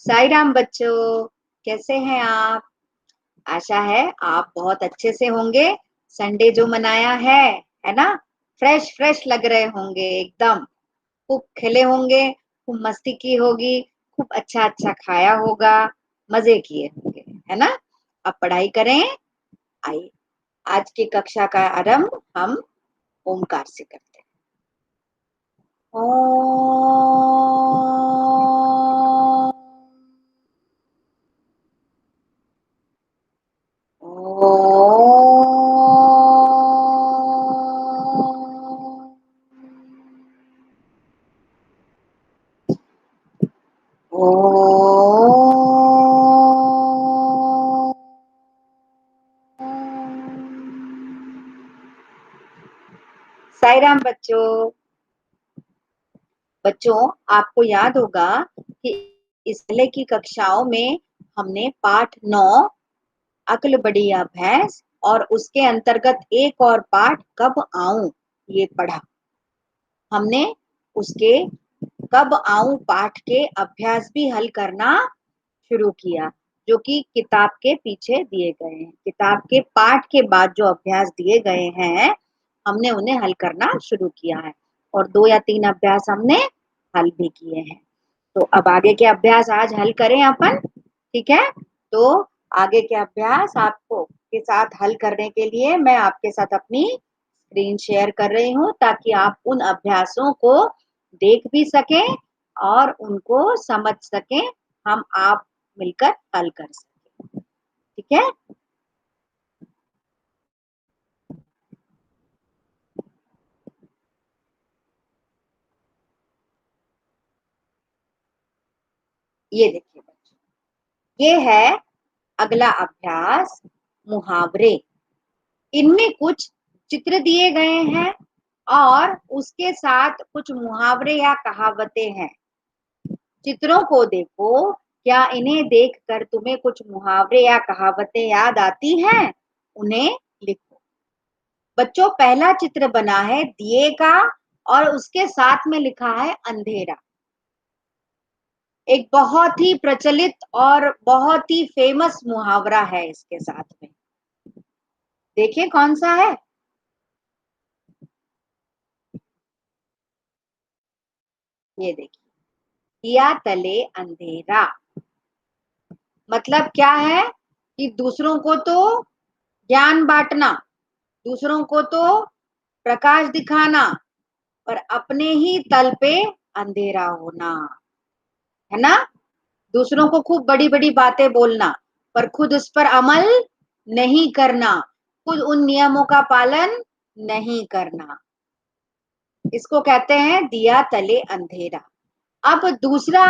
साई राम बच्चों, कैसे हैं आप? आशा है आप बहुत अच्छे से होंगे। संडे जो मनाया है ना? फ्रेश फ्रेश लग रहे होंगे एकदम। खूब खेले होंगे, खूब मस्ती की होगी, खूब अच्छा अच्छा खाया होगा, मजे किए होंगे, है ना? अब पढ़ाई करें। आइए, आज की कक्षा का आरंभ हम ओमकार से करते हैं। ओम। साई राम बच्चों। बच्चों, आपको याद होगा कि इस पहले की कक्षाओं में हमने पाठ 9 अक्ल बढ़िया भैंस और उसके अंतर्गत एक और पाठ कब आऊं ये पढ़ा। हमने उसके कब आऊं पाठ के अभ्यास भी हल करना शुरू किया, जो कि किताब के पीछे दिए गए हैं। किताब के पाठ के बाद जो अभ्यास दिए गए हैं, हमने उन्हें हल करना शुरू किया है और 2 या 3 अभ्यास हमने हल भी किए हैं। तो अब आगे के अभ्यास आज हल करें अपन, ठीक है? तो आगे के अभ्यास आपको के साथ हल करने के लिए मैं आपके साथ अपनी स्क्रीन शेयर कर रही हूँ, ताकि आप उन अभ्यासों को देख भी सकें और उनको समझ सकें। हम आप मिलकर हल कर सकें, ठीक है? ये देखिए बच्चों, ये है अगला अभ्यास, मुहावरे। इनमें कुछ चित्र दिए गए हैं और उसके साथ कुछ मुहावरे या कहावतें हैं। चित्रों को देखो, क्या इन्हें देखकर तुम्हें कुछ मुहावरे या कहावतें याद आती हैं? उन्हें लिखो। बच्चों, पहला चित्र बना है दिए का और उसके साथ में लिखा है अंधेरा। एक बहुत ही प्रचलित और बहुत ही फेमस मुहावरा है इसके साथ में। देखिए कौन सा है? ये देखिए, दिया तले अंधेरा। मतलब क्या है कि दूसरों को तो ज्ञान बांटना, दूसरों को तो प्रकाश दिखाना, पर अपने ही तल पे अंधेरा होना, है ना? दूसरों को खूब बड़ी बड़ी बातें बोलना, पर खुद उस पर अमल नहीं करना, खुद उन नियमों का पालन नहीं करना, इसको कहते हैं दिया तले अंधेरा। अब दूसरा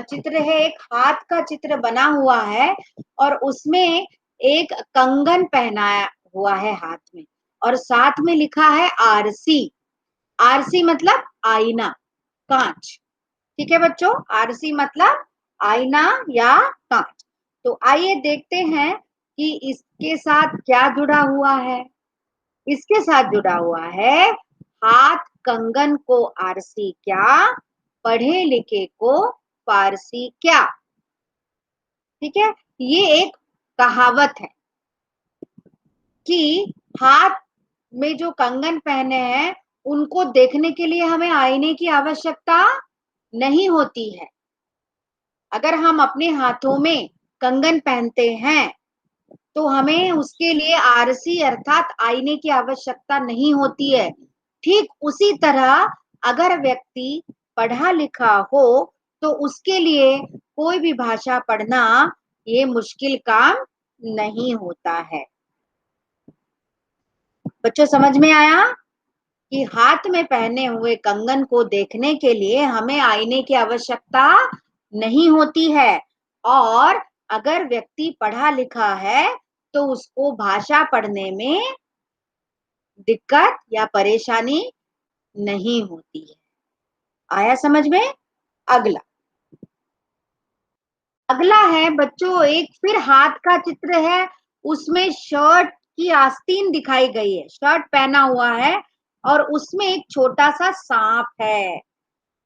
चित्र है, एक हाथ का चित्र बना हुआ है और उसमें एक कंगन पहनाया हुआ है हाथ में और साथ में लिखा है आरसी। आरसी मतलब आईना, कांच। ठीक है बच्चों, आरसी मतलब आईना या कांच। तो आइए देखते हैं कि इसके साथ क्या जुड़ा हुआ है। इसके साथ जुड़ा हुआ है, हाथ कंगन को आरसी क्या, पढ़े लिखे को फारसी क्या। ठीक है, ये एक कहावत है कि हाथ में जो कंगन पहने हैं उनको देखने के लिए हमें आईने की आवश्यकता नहीं होती है। अगर हम अपने हाथों में कंगन पहनते हैं तो हमें उसके लिए आरसी अर्थात आईने की आवश्यकता नहीं होती है। ठीक उसी तरह अगर व्यक्ति पढ़ा लिखा हो तो उसके लिए कोई भी भाषा पढ़ना ये मुश्किल काम नहीं होता है। बच्चों, समझ में आया कि हाथ में पहने हुए कंगन को देखने के लिए हमें आईने की आवश्यकता नहीं होती है और अगर व्यक्ति पढ़ा लिखा है तो उसको भाषा पढ़ने में दिक्कत या परेशानी नहीं होती है। आया समझ में? अगला अगला है बच्चों, एक फिर हाथ का चित्र है। उसमें शर्ट की आस्तीन दिखाई गई है, शर्ट पहना हुआ है और उसमें एक छोटा सा सांप है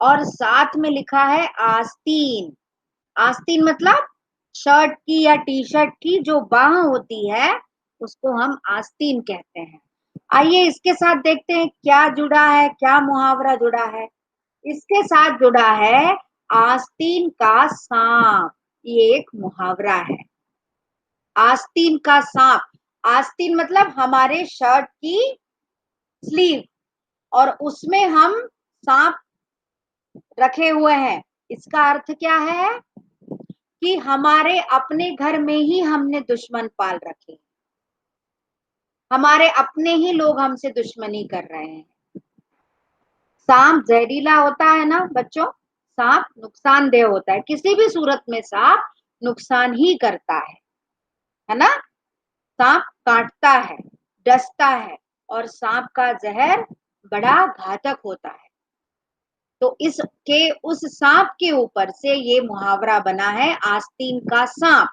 और साथ में लिखा है आस्तीन। आस्तीन मतलब शर्ट की या टी शर्ट की जो बाह होती है उसको हम आस्तीन कहते हैं। आइए इसके साथ देखते हैं क्या जुड़ा है, क्या मुहावरा जुड़ा है। इसके साथ जुड़ा है आस्तीन का सांप। ये एक मुहावरा है। आस्तीन का सांप। आस्तीन मतलब हमारे शर्ट की स्लीव और उसमें हम सांप रखे हुए हैं। इसका अर्थ क्या है कि हमारे अपने घर में ही हमने दुश्मन पाल रखे, हमारे अपने ही लोग हमसे दुश्मनी कर रहे हैं। सांप जहरीला होता है ना बच्चों, सांप नुकसानदेह होता है, किसी भी सूरत में सांप नुकसान ही करता है ना। सांप काटता है, डसता है और सांप का जहर बड़ा घातक होता है। तो इसके उस सांप के ऊपर से ये मुहावरा बना है आस्तीन का सांप।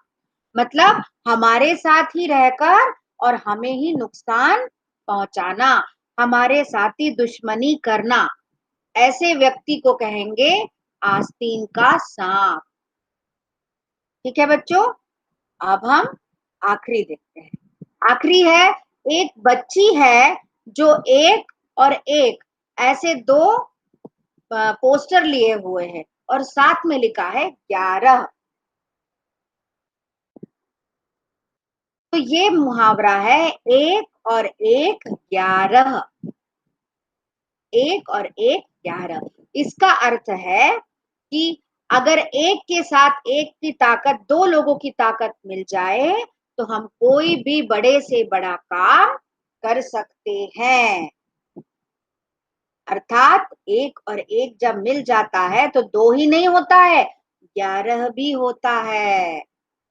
मतलब हमारे साथ ही रहकर और हमें ही नुकसान पहुंचाना, हमारे साथी दुश्मनी करना, ऐसे व्यक्ति को कहेंगे आस्तीन का सांप। ठीक है बच्चों, अब हम आखिरी देखते हैं। आखिरी है, एक बच्ची है जो एक और एक ऐसे दो पोस्टर लिए हुए हैं और साथ में लिखा है 11। तो ये मुहावरा है एक और एक 11। एक और एक 11। इसका अर्थ है कि अगर एक के साथ एक की ताकत, दो लोगों की ताकत मिल जाए तो हम कोई भी बड़े से बड़ा काम कर सकते हैं। अर्थात एक और एक जब मिल जाता है तो दो ही नहीं होता है, 11 भी होता है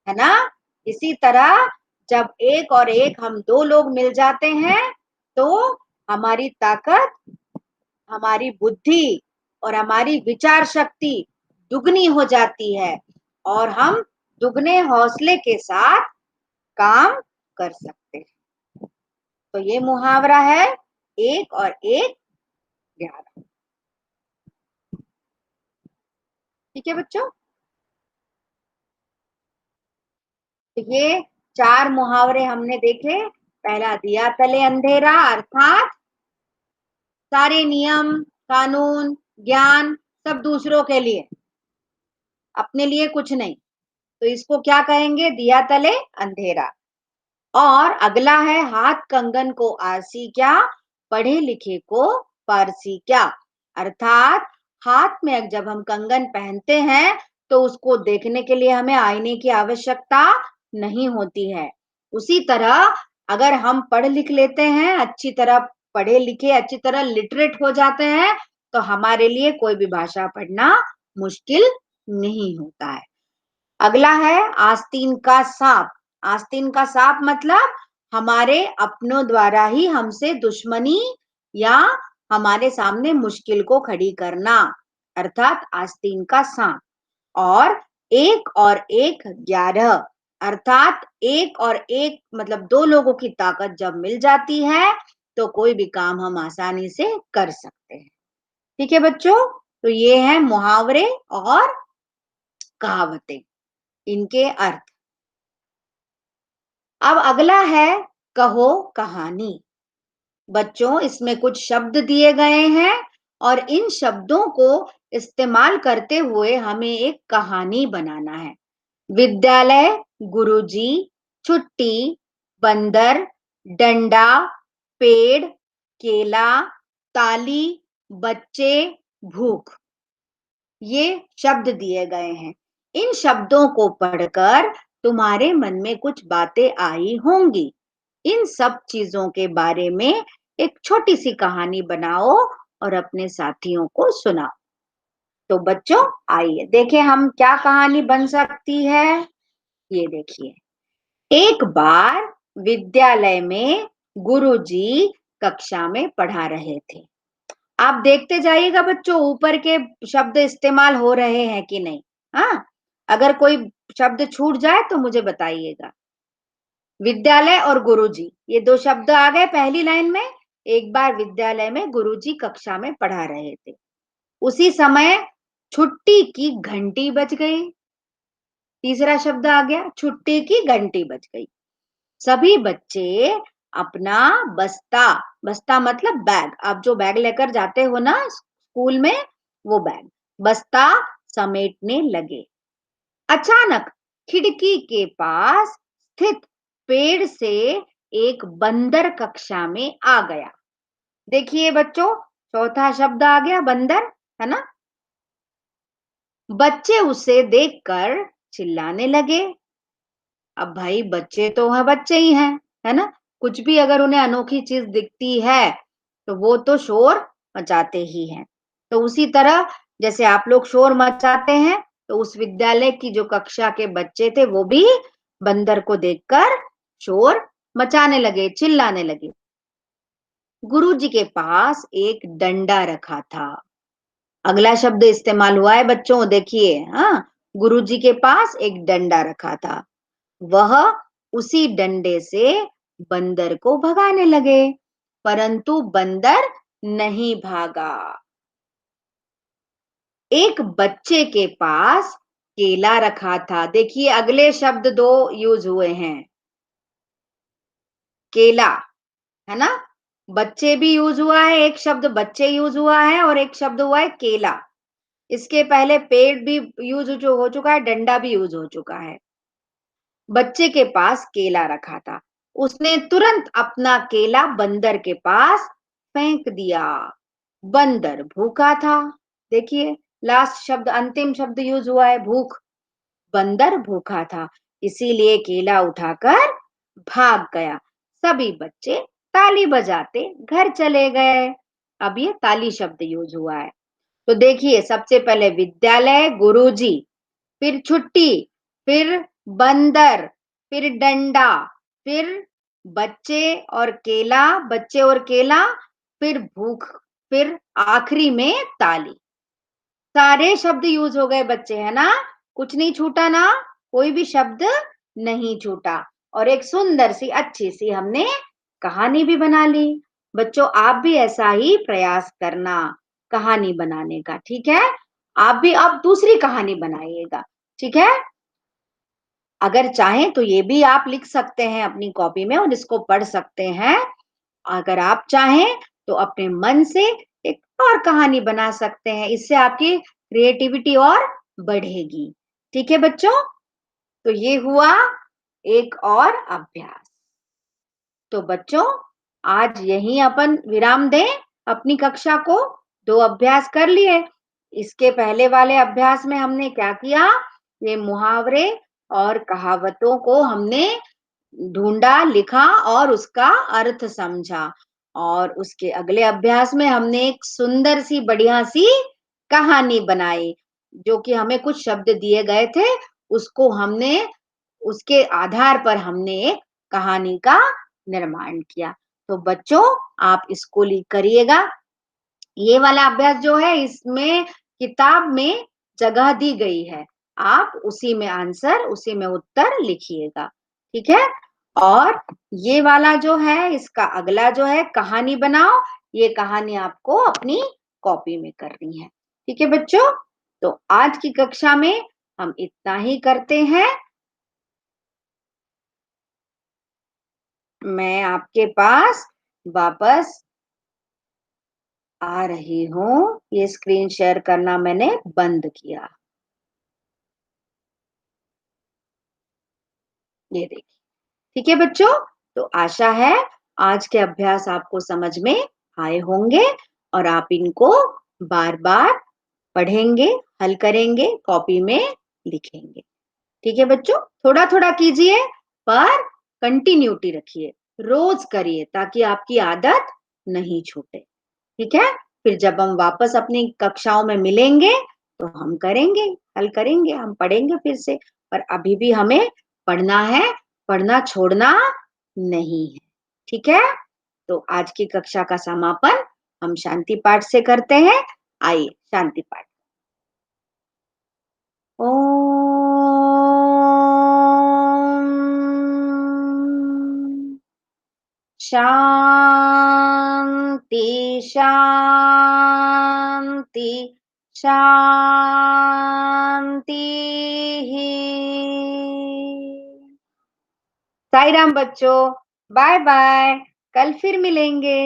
ना। इसी तरह जब एक और एक हम दो लोग मिल जाते हैं तो हमारी ताकत, हमारी बुद्धि और हमारी विचार शक्ति दुगनी हो जाती है और हम दुगने हौसले के साथ काम कर सकते हैं। तो ये मुहावरा है एक और एक 11। ठीक है बच्चों, तो ये चार मुहावरे हमने देखे। पहला, दिया तले अंधेरा, अर्थात सारे नियम कानून ज्ञान सब दूसरों के लिए, अपने लिए कुछ नहीं। तो इसको क्या कहेंगे, दिया तले अंधेरा। और अगला है, हाथ कंगन को आरसी क्या, पढ़े लिखे को पारसी क्या। अर्थात हाथ में जब हम कंगन पहनते हैं तो उसको देखने के लिए हमें आईने की आवश्यकता नहीं होती है। उसी तरह अगर हम पढ़ लिख लेते हैं, अच्छी तरह पढ़े लिखे, अच्छी तरह लिटरेट हो जाते हैं तो हमारे लिए कोई भी भाषा पढ़ना मुश्किल नहीं होता है। अगला है आस्तीन का सांप। आस्तीन का सांप मतलब हमारे अपनों द्वारा ही हमसे दुश्मनी या हमारे सामने मुश्किल को खड़ी करना, अर्थात आस्तीन का सांप। और एक 11, अर्थात एक और एक मतलब दो लोगों की ताकत जब मिल जाती है तो कोई भी काम हम आसानी से कर सकते हैं। ठीक है बच्चों, तो ये है मुहावरे और कहावतें, इनके अर्थ। अब अगला है कहो कहानी। बच्चों इसमें कुछ शब्द दिए गए हैं और इन शब्दों को इस्तेमाल करते हुए हमें एक कहानी बनाना है। विद्यालय, गुरुजी, छुट्टी, बंदर, डंडा, पेड़, केला, ताली, बच्चे, भूख। ये शब्द दिए गए हैं। इन शब्दों को पढ़कर तुम्हारे मन में कुछ बातें आई होंगी। इन सब चीजों के बारे में एक छोटी सी कहानी बनाओ और अपने साथियों को सुनाओ। तो बच्चों आइए देखें हम क्या कहानी बन सकती है। ये देखिए, एक बार विद्यालय में गुरुजी कक्षा में पढ़ा रहे थे। आप देखते जाइएगा बच्चों ऊपर के शब्द इस्तेमाल हो रहे हैं कि नहीं। हाँ, अगर कोई शब्द छूट जाए तो मुझे बताइएगा। विद्यालय और गुरुजी, ये दो शब्द आ गए पहली लाइन में। एक बार विद्यालय में गुरुजी कक्षा में पढ़ा रहे थे, उसी समय छुट्टी की घंटी बज गई। तीसरा शब्द आ गया, छुट्टी की घंटी बज गई। सभी बच्चे अपना बस्ता, बस्ता मतलब बैग, आप जो बैग लेकर जाते हो ना स्कूल में, वो बैग, बस्ता समेटने लगे। अचानक खिड़की के पास स्थित पेड़ से एक बंदर कक्षा में आ गया। देखिए बच्चों, चौथा शब्द आ गया बंदर, है ना। बच्चे उसे देखकर चिल्लाने लगे। अब भाई बच्चे तो हैं, बच्चे ही हैं, है ना। कुछ भी अगर उन्हें अनोखी चीज दिखती है तो वो तो शोर मचाते ही हैं। तो उसी तरह जैसे आप लोग शोर मचाते हैं, तो उस विद्यालय की जो कक्षा के बच्चे थे वो भी बंदर को देखकर शोर मचाने लगे, चिल्लाने लगे। गुरुजी के पास एक डंडा रखा था। अगला शब्द इस्तेमाल हुआ है बच्चों, देखिए। हाँ, गुरुजी के पास एक डंडा रखा था। वह उसी डंडे से बंदर को भगाने लगे, परंतु बंदर नहीं भागा। एक बच्चे के पास केला रखा था। देखिए अगले शब्द दो यूज हुए हैं, केला, है ना। बच्चे भी यूज हुआ है, एक शब्द बच्चे यूज हुआ है और एक शब्द हुआ है केला। इसके पहले पेड़ भी यूज जो हो चुका है, डंडा भी यूज हो चुका है। बच्चे के पास केला रखा था। उसने तुरंत अपना केला बंदर के पास फेंक दिया। बंदर भूखा था। देखिए लास्ट शब्द, अंतिम शब्द यूज हुआ है, भूख। बंदर भूखा था, इसीलिए केला उठाकर भाग गया। सभी बच्चे ताली बजाते घर चले गए। अब ये ताली शब्द यूज हुआ है। तो देखिए सबसे पहले विद्यालय, गुरुजी, फिर छुट्टी, फिर बंदर, फिर डंडा, फिर बच्चे और केला, बच्चे और केला, फिर भूख, फिर आखिरी में ताली। सारे शब्द यूज हो गए बच्चे, है ना। कुछ नहीं छूटा ना, कोई भी शब्द नहीं छूटा। और एक सुंदर सी अच्छी सी हमने कहानी भी बना ली। बच्चों आप भी ऐसा ही प्रयास करना कहानी बनाने का, ठीक है। आप भी अब दूसरी कहानी बनाइएगा, ठीक है। अगर चाहें तो ये भी आप लिख सकते हैं अपनी कॉपी में और इसको पढ़ सकते हैं। अगर आप चाहें तो अपने मन से एक और कहानी बना सकते हैं, इससे आपकी क्रिएटिविटी और बढ़ेगी। ठीक है बच्चों, तो ये हुआ एक और अभ्यास। तो बच्चों आज यहीं अपन विराम दें अपनी कक्षा को। दो अभ्यास कर लिए। इसके पहले वाले अभ्यास में हमने क्या किया, ये मुहावरे और कहावतों को हमने ढूंढा, लिखा और उसका अर्थ समझा। और उसके अगले अभ्यास में हमने एक सुंदर सी बढ़िया सी कहानी बनाई, जो कि हमें कुछ शब्द दिए गए थे, उसको हमने, उसके आधार पर हमने एक कहानी का निर्माण किया। तो बच्चों आप इसको करिएगा। ये वाला अभ्यास जो है इसमें किताब में जगह दी गई है, आप उसी में आंसर, उसी में उत्तर लिखिएगा, ठीक है। और ये वाला जो है, इसका अगला जो है कहानी बनाओ, ये कहानी आपको अपनी कॉपी में करनी है, ठीक है बच्चों। तो आज की कक्षा में हम इतना ही करते हैं। मैं आपके पास वापस आ रही हूँ, ये स्क्रीन शेयर करना मैंने बंद किया, ये देखिए। ठीक है बच्चों, तो आशा है आज के अभ्यास आपको समझ में आए होंगे और आप इनको बार बार पढ़ेंगे, हल करेंगे, कॉपी में लिखेंगे। ठीक है बच्चों, थोड़ा थोड़ा कीजिए पर कंटिन्यूटी रखिए, रोज करिए ताकि आपकी आदत नहीं छूटे, ठीक है। फिर जब हम वापस अपनी कक्षाओं में मिलेंगे तो हम करेंगे, हल करेंगे, हम पढ़ेंगे फिर से। पर अभी भी हमें पढ़ना है, पढ़ना छोड़ना नहीं है, ठीक है। तो आज की कक्षा का समापन हम शांति पाठ से करते हैं। आइए शांति पाठ। ओम शांति शांति शांति। साई राम बच्चों, बाय बाय, कल फिर मिलेंगे।